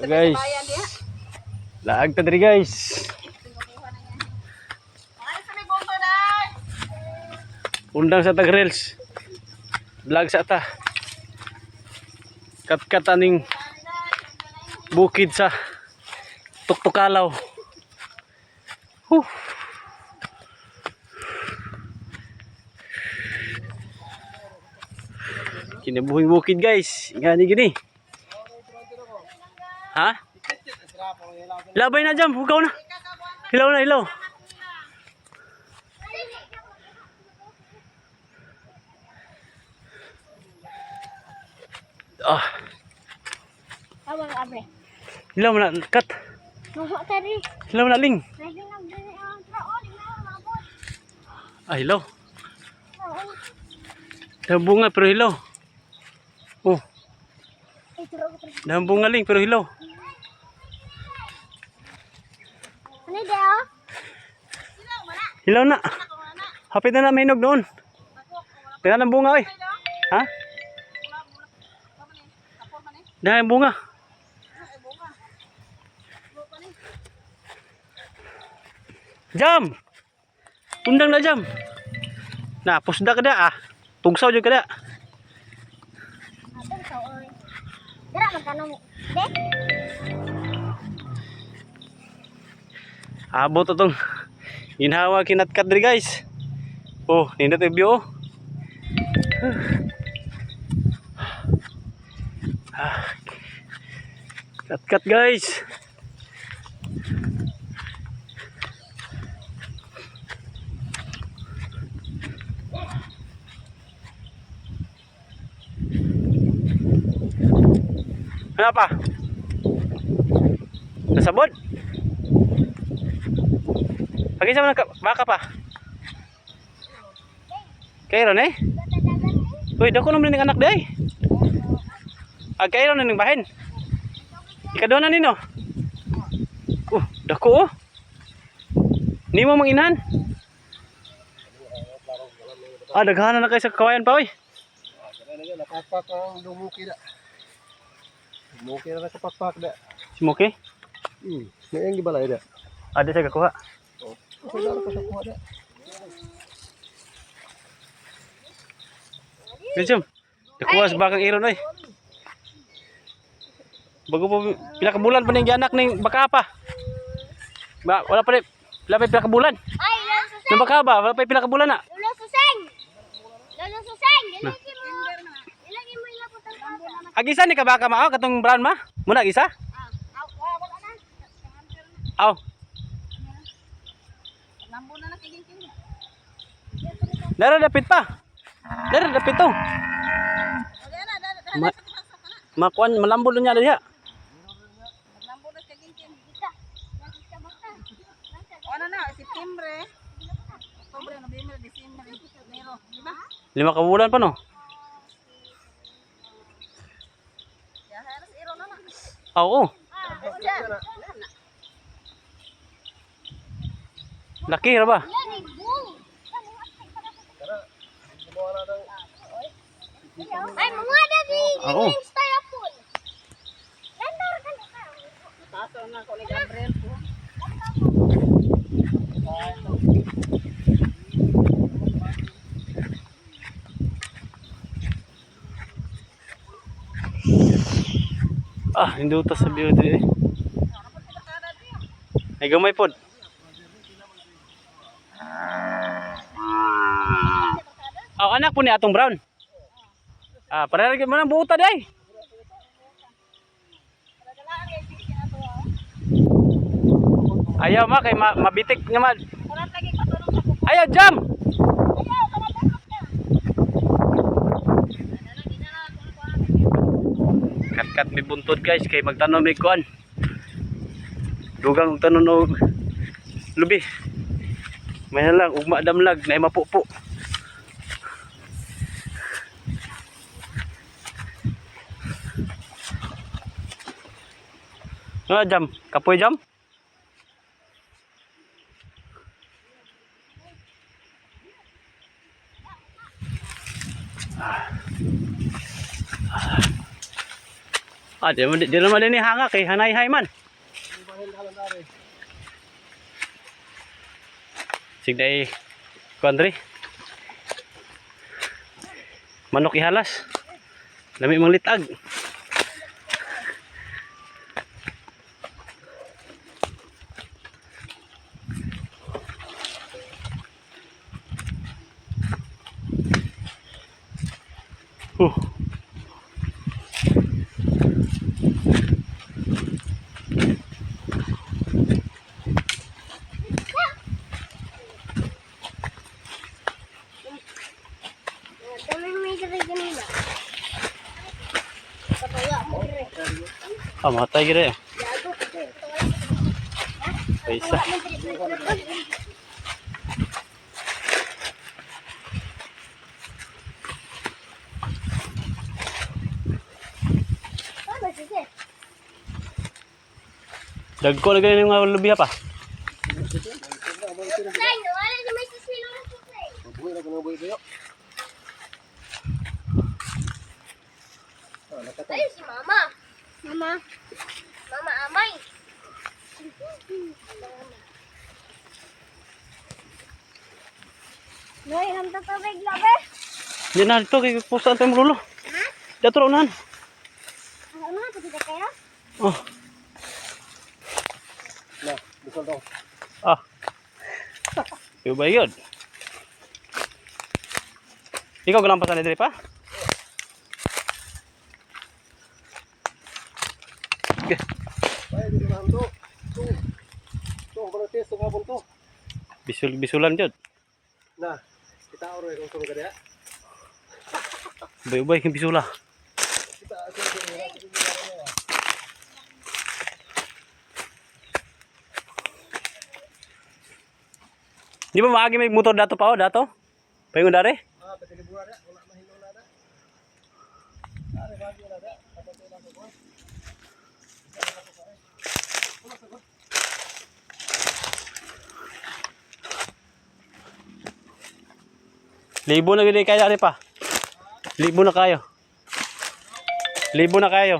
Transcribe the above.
Guys, laag ta diri guys. Undang sa tag-reels. Vlog sa ta. Kat-kat aning bukid sa Tuktukalaw. Kinabuhing bukid guys. Gani gini. Ha? Labay na jam, hugaw na. Hilaw na, hilaw. Ah. Abang abre. Hilaw na kat. Nuha tadi. Hilaw na ling. Ah, hilaw. Dahan bunga pero hilaw. Oh. Dahan bunga ling pero hilaw. Ano daw? Hilaw na. Hapit na may hinog doon. Tingnan ang bunga oy. Ha? Dahan bunga. Jam. Undang na jam. Nah, pusda kada ah. Tugsaw jud kada. Abang sa oy. Dira magkano mo? De? Abot itong ginhawa kinatkat diri guys. Oh, nindot yung view. Kat-kat guys. Kenapa? Nasabot? Pagi sama baka pa. Kairo ne? Uy, dako naman ning anak day. Kairo na ning bahin. Ikadua na nino. Dako oh. Nimo manginhan. Daghanan na kay sa kawayan pa oy. Nakakpak ang dumuki na. Dumuki na nakapakpak na. Si Moki? May ang gibalay na. Ada saya kakuha. Wala ko sa kuha na. Jom. Dakuha sa bakang iron oy. Bago po pila ka bulan pa ning gianak ning baka pa. Wala pa pila ka bulan. Ay, lolo suseng. Nang baka ba? Wala pa pila ka bulan na. Lolo suseng. Lolo suseng. Ilagi mo ilapot ang baka. Agisa ni ka baka mao katong brand ma? Muna agisa? Wala na. Aw. Lambo na na kiging-kiging. Dara dapit pa. Dara dapit to. Makuan malambot niya diha. Lambo na kiging-kiging. Ano na, September. Oktubre, November, December, Enero, di ba? 5 ka bulan pa no. Ya, harus iro na na. Oo. Laki ra ba? Ay, mga dadi. Oo. Styrofoam. Landar ka na ka. Taso na ko ni Gabriel po. Hindi utas sa beauty eh. Ay gamay pod. Anak po ni atong brown. Parehas mo nang buuta day. Ayaw ma kay mabitik nga ma. Ayaw jam. Kat mi buntod guys kay magtanom mi kuan. Dugang tanon og lubi. May lang ugma damlag na mapupo. Jam, kapoy jam. Ah, di naman din hangak eh. Hanay-hay man. Sigday kuandre. Manok ihalas. Lami mang litag. Dami may diri ganina. Kapaya mo diri. Ah, matay gid eh. Yago. Paisa. Ano sige? Dagko na ganyan yung lubiya pa. Susay, wala na may sisilo na susay. Buhay na ko ng buhay tayo. Ayun si mama. Mama. Mama amay. Noy, hamta tubig labe. Yan na dito kay pusaan tayo malulo. Ha? Dato raw unahan. Ano nga pati kayo? Oh. Na, busal daw. Ah. Yung ba yun? Ikaw galampasan na diri pa? Okay. Ay, dito na to. To, kalau tes nga pun to. Bisulan jud. Nah, kita oro kung sunog kada. Ubay-ubay kang bisula. Kita Di ba maagi may motor dato pa o dato? Paingon dari? ah, pati liburan ya, wala mahinlo na da. Are bagi na da, kapag na ko. Libo na gid kayo ari pa. Libo na kayo. Libo na kayo.